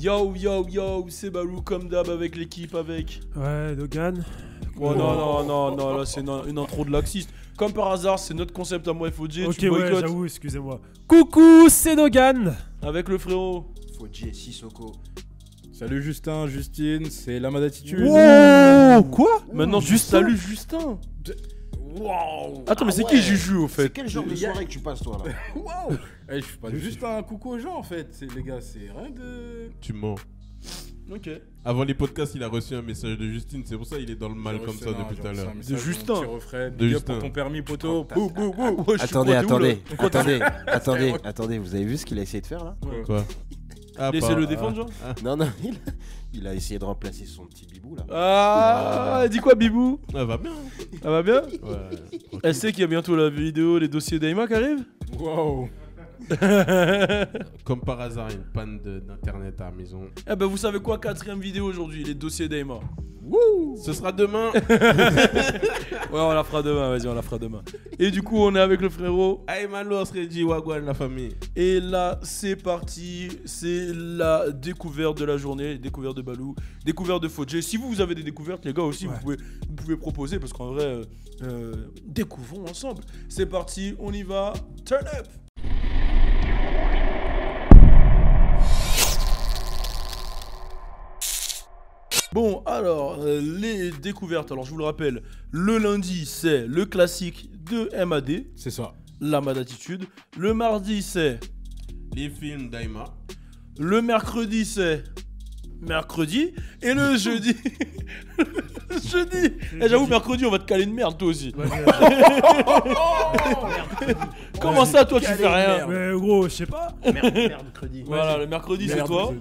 Yo, yo, yo, c'est Balou comme d'hab avec l'équipe, avec... Ouais, Dogan. Oh non, là c'est une intro de laxiste. Comme par hasard, c'est notre concept à moi et Fodji, Ok, tu ouais, boycottes. j'avoue, excusez-moi. Coucou, c'est Dogan. Avec le frérot. Fodji et Sissoko. Salut Justin, Justine, c'est Lama d'attitude. Wow, quoi? Maintenant, juste salut Justin. Wow. Attends, mais c'est ouais. qui Juju au C'est fait? quel genre de soirée que tu passes toi là? Wow. Je fais pas juste un coucou aux gens en fait, les gars, c'est rien de... Tu mens. Ok. Avant les podcasts, il a reçu un message de Justine, c'est pour ça qu'il est dans le mal comme ça depuis tout à l'heure. De Justin. De Justin. Pour ton permis poteau. Bouh, bouh, bouh. Ouais, je suis Attendez, vous avez vu ce qu'il a essayé de faire là? Quoi? Laissez le défendre, genre. Non, il a essayé de remplacer son petit bibou là. Ah, dis quoi, Bibou? Elle va bien. Ça va bien? Ouais. Elle sait qu'il y a bientôt la vidéo, les dossiers d'Aima qui arrivent? Wow. Comme par hasard, une panne d'internet à la maison. Eh ben, vous savez quoi? 4ème vidéo aujourd'hui, les dossiers d'Aima. Ce sera demain. Ouais, on la fera demain, vas-y, on la fera demain. Et du coup, on est avec le frérot. Aïe, Malo, Sreji, Wagwan, la famille. Et là, c'est parti. C'est la découverte de la journée. Découverte de Balou. Découverte de Fodji. Si vous avez des découvertes, les gars, aussi, Ouais. vous pouvez proposer. Parce qu'en vrai, découvrons ensemble. C'est parti, on y va. Turn up! Bon, alors, les découvertes. Alors, je vous le rappelle, le lundi, c'est le classique de MAD, C'est ça. Lama d'attitude. Le mardi, c'est... Les films d'Aïma. Le mercredi, c'est... Mercredi. Et le jeudi... le jeudi... Eh, j'avoue, mercredi, on va te caler une merde, toi aussi. Comment ça, toi, tu fais rien? Mais gros, je sais pas. Mercredi. Voilà, le mercredi, c'est toi.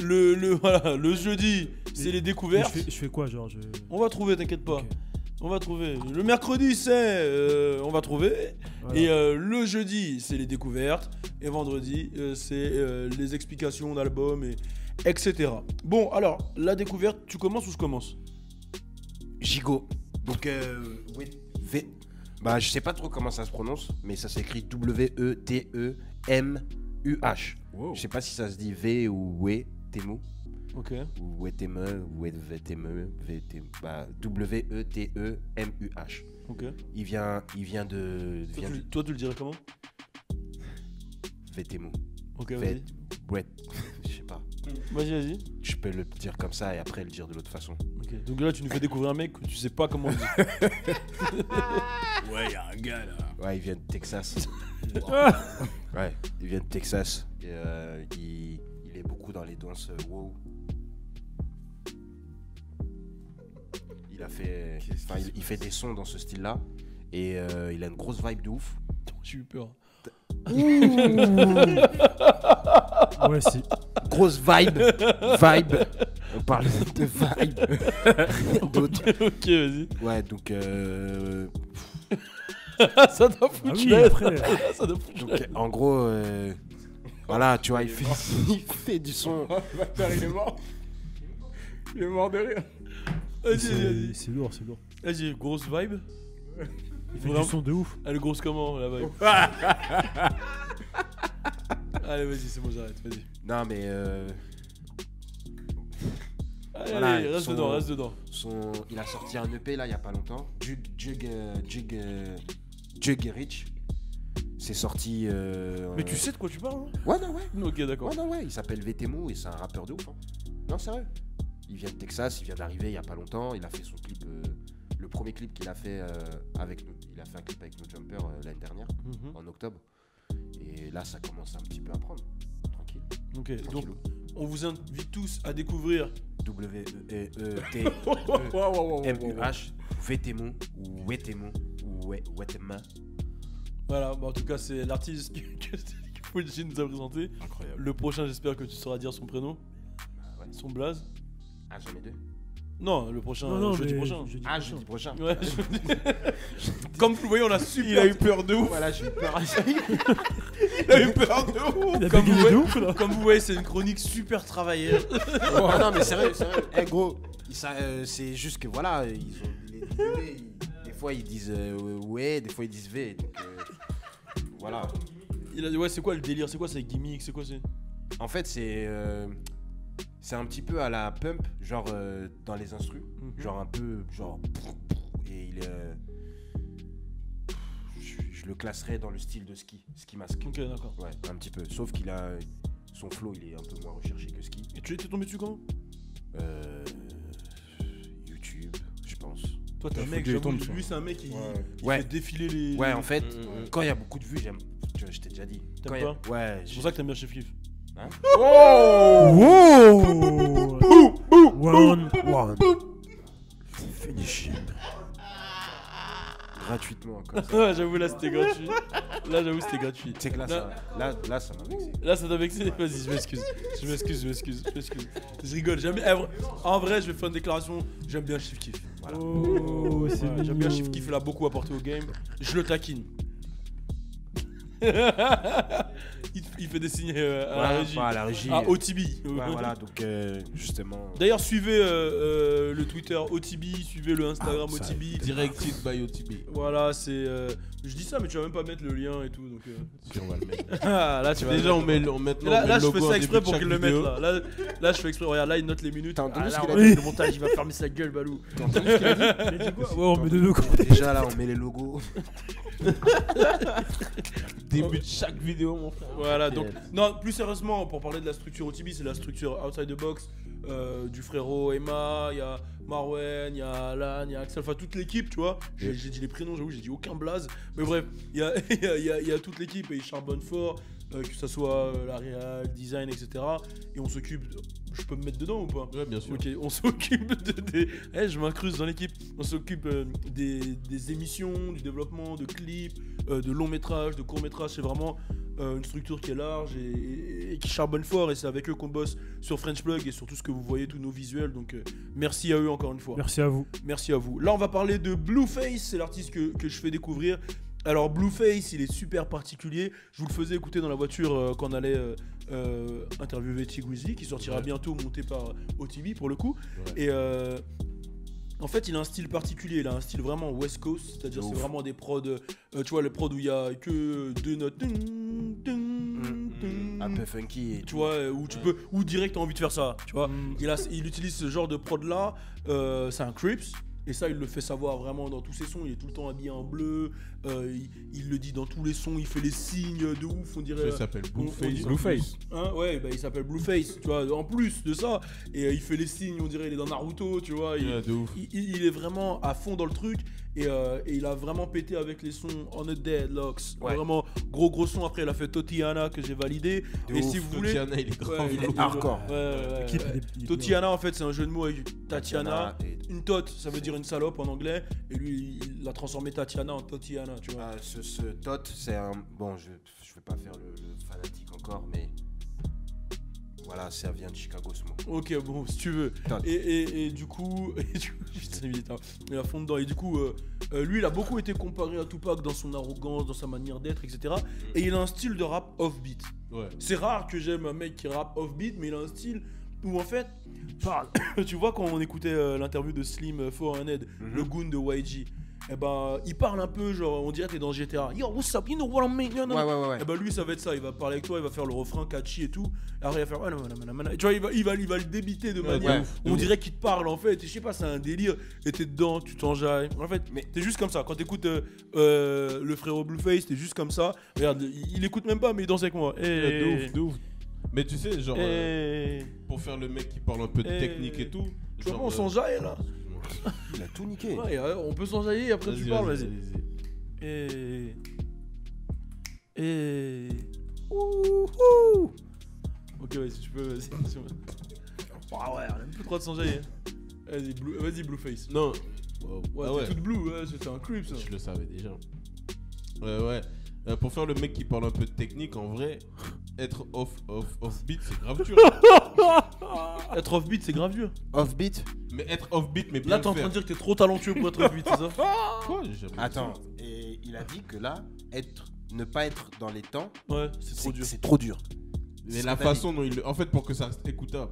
Le jeudi, c'est les découvertes. Je fais quoi, genre On va trouver, t'inquiète pas. Ok. On va trouver. Le mercredi, c'est... on va trouver. Voilà. Et le jeudi, c'est les découvertes. Et vendredi, c'est les explications d'albums, etc. Bon, alors, la découverte, tu commences ou je commence? Gigot. Donc, Bah, je sais pas trop comment ça se prononce, mais ça s'écrit W-E-T-E-M-U-H. Wow. Je sais pas si ça se dit V ou We, Temu. Ok. Ou Weteme, bah, W-E-T-E-M-U-H. Ok. Il vient de. Toi, tu le dirais comment? Vetemu. Ok, Vet. vas-y. Ouais. Je sais pas. Vas-y. Je peux le dire comme ça et après le dire de l'autre façon. Ok. Donc là, tu nous fais découvrir un mec que tu sais pas comment on dit. Ouais, y'a un gars là. Ouais, il vient de Texas. Ouais, il vient de Texas. Et, il est beaucoup dans les danses wow. Il fait des sons dans ce style-là. Et il a une grosse vibe de ouf. J'ai eu peur. Ouais, si. Grosse vibe. On parle de vibe. D'autres. Ok, vas-y. Ouais, donc. Ça doit Ah foutre oui, l'aide. après. Ça doit foutre Donc, en gros, voilà, tu vois, il fait du son. Bâtard, il est mort. Il est mort de rire. Vas-y. C'est lourd, c'est lourd. Vas-y, grosse vibe. Il fait Vraiment. du son de ouf. Elle est grosse comment, la vibe? Allez, vas-y, c'est bon, j'arrête, vas-y. Non, mais. Allez, Voilà, allez, reste son- dedans, reste dedans. Il a sorti un EP là il y a pas longtemps. Jug Rich. C'est sorti. Mais tu sais de quoi tu parles, hein? Ouais, non, ouais. Ok, d'accord. Ouais. Il s'appelle VTMO et c'est un rappeur de ouf. Hein. Non, sérieux. Il vient de Texas, il vient d'arriver il y a pas longtemps. Il a fait son clip. Le premier clip qu'il a fait avec nous. Il a fait un clip avec No Jumper l'année dernière, Mhm. en octobre. Et là, ça commence un petit peu à prendre. Tranquille. Ok, donc Tranquillou. on vous invite tous à découvrir. W-E-E-T-E-M-U-H. VTMO ou Wetemo ou Wetema. Voilà, bah en tout cas, c'est l'artiste que Fodji nous a présenté. Incroyable. Le prochain, j'espère que tu sauras dire son prénom, Ouais. son blaze. Ah, j'en ai deux. Non, le prochain, Non, jeudi mais prochain. Jeudi prochain. Ouais, Comme vous voyez, on a super. Il a eu peur de ouf. Voilà, j'ai eu peur. Il a eu peur de ouf. Il a Comme bégayé vous de voyez- ouf, là. Comme vous voyez, c'est une chronique super travaillée. Oh, non, mais sérieux. Eh, gros, c'est juste que voilà, ils ont des fois ils disent ouais, des fois ils disent V. Donc voilà. Il a dit, ouais, c'est quoi le délire? C'est quoi ces gimmicks? C'est quoi c'est? En fait, c'est C'est un petit peu à la Pump, genre dans les instrus. Genre un peu, genre... Et il est... je le classerais dans le style de ski mask. Ok, d'accord. Ouais, un petit peu. Sauf qu'il a... Son flow, il est un peu moins recherché que ski. Et tu étais tombé dessus quand? YouTube, je pense. Toi, t'es un mec, lui, c'est un mec qui fait défiler les... Ouais, en fait, quand il y a beaucoup de vues, j'aime... Je t'ai déjà dit. T'aimes pas? Ouais. C'est pour ça que t'aimes bien Chef Kiff. Hein? Wow! One. Finish him. Gratuitement, comme ça. Ouais, j'avoue, là, c'était gratuit. Tu sais que là, ça m'a vexé. Là, ça t'a vexé. Vas-y, je m'excuse. Je rigole. En vrai, je vais faire une déclaration. J'aime bien Chef Kiff. Voilà. Oh, c'est mignon. J'aime bien Chef Kiff, il a beaucoup apporté au game. Je le taquine. Il fait des signes à la régie. À OTB. Ouais, voilà, donc justement. D'ailleurs, suivez le Twitter OTB, suivez le Instagram OTB. Directed by OTB. Voilà, c'est. Je dis ça, mais tu vas même pas mettre le lien et tout. Donc, Si on va le mettre. Là, tu vas Déjà, on met le là, je logo fais en ça exprès début de pour chaque qu'il le mette vidéo. là, je fais exprès. Regarde, là, il note les minutes. T'as entendu ce Là, qu'il a on dit? le montage, il va fermer sa gueule, Balou. T'as entendu ce qu'il a dit? Il a dit quoi? Ouais, on met de deux côtés. Déjà là, on met les logos. Début de chaque vidéo, mon frère. Voilà, donc, non, plus sérieusement, pour parler de la structure OTB, c'est la structure outside the box du frérot Emma, il y a Marwen, il y a Alan, il y a Axel, enfin toute l'équipe, tu vois. J'ai dit les prénoms, j'avoue, j'ai dit aucun blaze. Mais bref, il y a toute l'équipe et ils charbonnent fort, que ce soit la réal, design, etc. Et on s'occupe. Je peux me mettre dedans ou pas? Ouais, bien sûr. Ok, on s'occupe je m'incruste dans l'équipe. On s'occupe des émissions, du développement, de clips, de longs métrages, de courts métrages. C'est vraiment une structure qui est large et qui charbonne fort. Et c'est avec eux qu'on bosse sur French Plug et sur tout ce que vous voyez, tous nos visuels. Donc merci à eux encore une fois. Merci à vous. Merci à vous. Là, on va parler de Blueface. C'est l'artiste que je fais découvrir. Alors Blueface, il est super particulier. Je vous le faisais écouter dans la voiture quand on allait interviewer T-Grizzly, qui sortira bientôt, monté par OTB pour le coup. Ouais. Et en fait, il a un style particulier. Il a un style vraiment West Coast, c'est-à-dire c'est vraiment des prods. Tu vois, les prods où il y a que deux notes. Un peu funky. Et tu vois, où tu peux, où direct t'as envie de faire ça. Tu vois, il utilise ce genre de prod là. C'est un Crips. Et ça, il le fait savoir vraiment dans tous ses sons. Il est tout le temps habillé en bleu. Il le dit dans tous les sons. Il fait les signes de ouf. On dirait. Il s'appelle Blueface. Blueface. Hein, ouais, bah, il s'appelle Blueface. Tu vois, en plus de ça. Et il fait les signes. On dirait il est dans Naruto. Tu vois. De ouf. Il est vraiment à fond dans le truc. Et il a vraiment pété avec les sons On a Deadlocks. Ouais. Vraiment gros son. Après, il a fait Totiana que j'ai validé. Et si vous voulez. Totiana, il est grave. Ouais, il est hardcore. Ouais. L'équipe, il est Totiana, en fait, c'est un jeu de mots avec Tatiana. et- Une tot, ça veut dire une salope en anglais. Et lui, il a transformé Tatiana en Totiana, tu vois. Ce tot, c'est un... Bon, je vais pas faire le fanatique encore, mais... Voilà, ça vient de Chicago, ce mot. Ok, bon, si tu veux. Tot. Et du coup, putain, il est à fond dedans. Et du coup, lui, il a beaucoup été comparé à Tupac dans son arrogance, dans sa manière d'être, etc. Et il a un style de rap offbeat. Ouais. C'est rare que j'aime un mec qui rappe offbeat, mais il a un style où en fait, tu vois quand on écoutait l'interview de Slim 400, le goon de YG, et ben il parle un peu genre on dirait t'es dans GTA. Yo what's up, you know what I mean? Ouais. Et ben lui ça va être ça, il va parler avec toi, il va faire le refrain catchy et tout. Et après il va faire tu vois il va le débiter de manière. On dirait qu'il te parle en fait. Et je sais pas, c'est un délire. Et t'es dedans, tu t'enjailles. En fait, mais t'es juste comme ça. Quand t'écoutes le frérot Blueface, t'es juste comme ça. Regarde, il écoute même pas, mais il danse avec moi. De ouf. Mais tu sais, genre, pour faire le mec qui parle un peu de technique et tout. Tu vois, genre, on s'enjaille là. Il a tout niqué. Ouais, on peut s'enjailler et après tu parles, vas-y. Ouhou. Ok, vas-y, tu peux, vas-y. Ah ouais, on a même plus le droit de s'enjailler. Vas-y, Blueface. Non. Ouais, t'es toute blue, ouais, c'était un creep ça. Je le savais déjà. Ouais. Pour faire le mec qui parle un peu de technique, en vrai, être off beat, c'est grave dur. Être off beat, c'est grave dur. Off-beat. Mais être off beat, mais bien Là, le t'es en train faire. de dire que t'es trop talentueux pour être off beat, c'est ça? Quoi? J'ai jamais dit Attends, ça. et il a dit que là, ne pas être dans les temps, Ouais, c'est trop dur. C'est trop dur. Mais C'est la ce que t'as façon dont il le... En fait, pour que ça reste écoutable.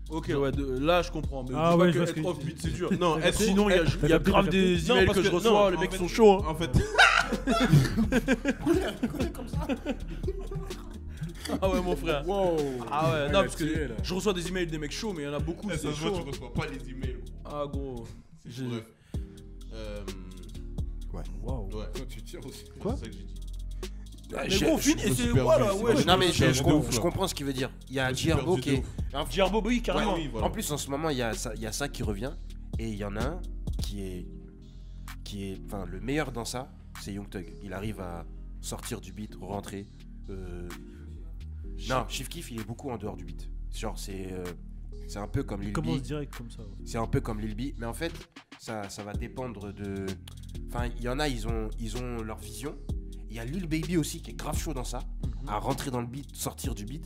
Ok, ouais, là je comprends. Mais Ah dis ouais, pas je vois que ce être que- off beat, c'est dur. Non, être... Sinon, il y a grave des Non, emails parce que je non, reçois, les en mecs fait- sont chauds. Hein. En fait... Ah ouais, mon frère. Wow. Ah ouais, Ah, non, il a parce que tué, là. je reçois des emails des mecs chauds, mais il y en a beaucoup, Ça c'est se voit, chaud. tu reçois pas les emails. Ah gros. J'ai- Bref. Euh, Waouh. Ouais. Toi, tu tires aussi. Quoi C'est ça que j'ai dit. Mais Je- gros, je- fini, je me et suis c'est perdu, voilà, c'est ouais. pas- Non mais je- je de ouf, là. comprends ce qu'il veut dire. Il y a Je me suis Djerbo perdu qui de est... ouf, là. Djerbo, oui, carrément. Ouais, oui, voilà. En plus en ce moment il y a ça qui revient et il y en a un qui est enfin le meilleur dans ça, c'est Young Thug. Il arrive à sortir du beat, rentrer. Non, Chief Keef il est beaucoup en dehors du beat. Genre c'est un peu comme Lil Il commence B. direct comme ça. Ouais. C'est un peu comme Lil B, mais en fait ça va dépendre de. Enfin il y en a ils ont leur vision. Il y a Lil Baby aussi qui est grave chaud dans ça, à rentrer dans le beat, sortir du beat.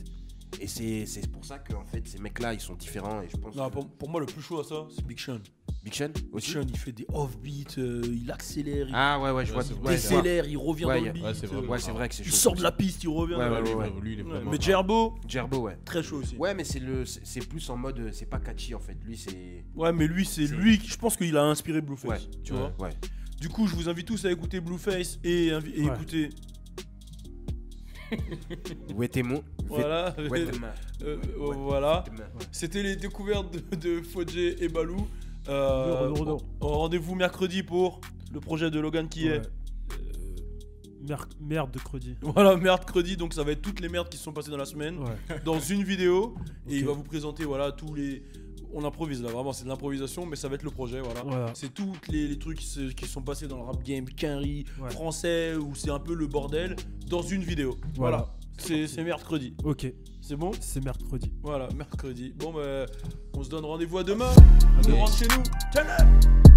Et c'est pour ça que en fait ces mecs là ils sont différents et je pense. Non, que pour moi, le plus chaud à ça, c'est Big Sean. Big Sean Big aussi. Sean, il fait des off-beat, il accélère, il Ah ouais je vois. c'est ouais, vrai. décélère, il revient Ouais, dans y le a- beat. ouais, c'est vrai. Ouais, c'est vrai que c'est chaud. Il sort de la piste, il revient. Ouais, dans ouais, le beat. ouais. Lui, il est Ouais, vraiment. mais Djerbo, Djerbo, ouais. très chaud aussi. Ouais, mais c'est plus en mode c'est pas catchy en fait. Lui c'est. Ouais, mais lui, c'est lui, je pense qu'il a inspiré Blueface. Ouais, Tu ouais. vois. Ouais. Du coup, je vous invite tous à écouter Blueface et Ouais. écouter. Wetemo. Voilà. Voilà. C'était les découvertes de Fodjé et Balou. Redon. Rendez-vous mercredi pour le projet de Logan qui est. Merde de credi. Voilà, merde credi, donc ça va être toutes les merdes qui se sont passées dans la semaine Ouais. dans une vidéo. Et il Ok. va vous présenter voilà tous les. On improvise là, vraiment, c'est de l'improvisation, mais ça va être le projet, voilà. Voilà. C'est tous les trucs qui se sont passés dans le rap game, quinri, Ouais. français, où c'est un peu le bordel, dans une vidéo. Voilà. C'est mercredi. Ok, C'est bon? c'est mercredi. Voilà, mercredi. Bon, bah, on se donne rendez-vous à demain. demain. On rentre chez nous. Ciao.